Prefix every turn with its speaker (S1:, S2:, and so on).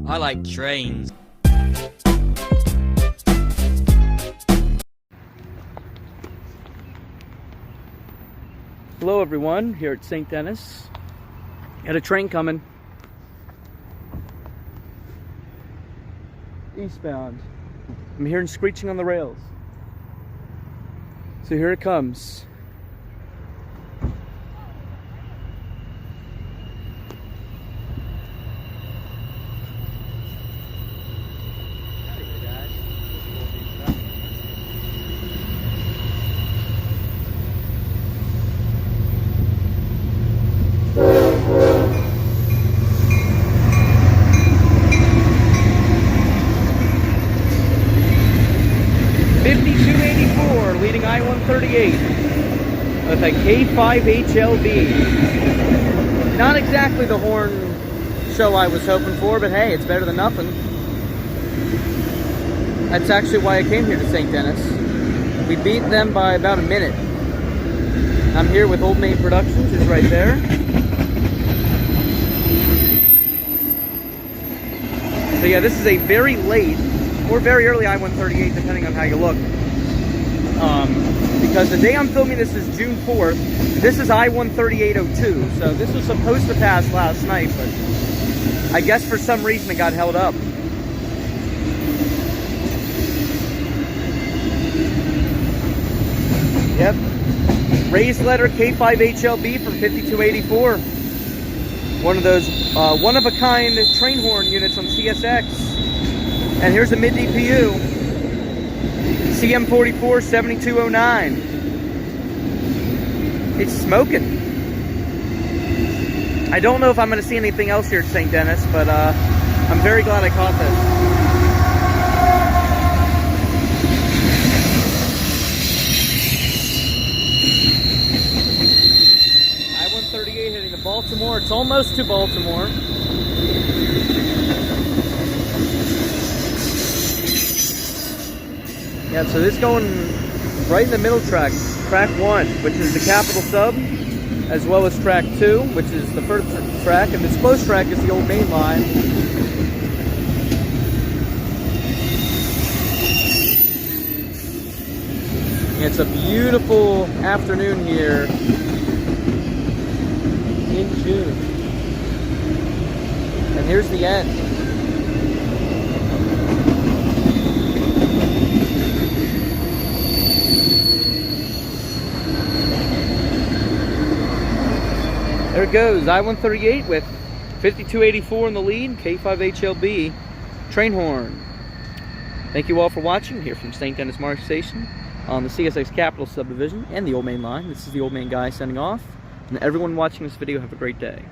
S1: I like trains.
S2: Hello everyone, here at St. Denis. Got a train coming. Eastbound. I'm hearing screeching on the rails. So here it comes. Leading I-138 with a K5HLB. Not exactly the horn show I was hoping for, but hey, it's better than nothing. That's actually why I came here to St. Denis. We beat them by about a minute. I'm here with Old Main Productions, is right there. So yeah, this is a very late or very early I-138, depending on how you look. Because the day I'm filming this is June 4th. This is I-13802, so this was supposed to pass last night, but I guess for some reason it got held up. Yep. Raised letter K5HLB from 5284. One of those one-of-a-kind train horn units on CSX. And here's a mid-DPU. CM44AC. It's smoking. I don't know if I'm going to see anything else here at St. Denis, but I'm very glad I caught this. I-138 heading to Baltimore. It's almost to Baltimore. Yeah, so this going right in the middle track, track 1, which is the capital sub, as well as track 2, which is the first track, and this close track is the old main line. It's a beautiful afternoon here in June. And here's the end. There it goes, I-138 with 5284 in the lead, K5HLB train horn. Thank you all for watching here from St. Denis Station on the CSX Capital Subdivision and the Old Main Line. This is the Old Main guy signing off, and everyone watching this video, have a great day.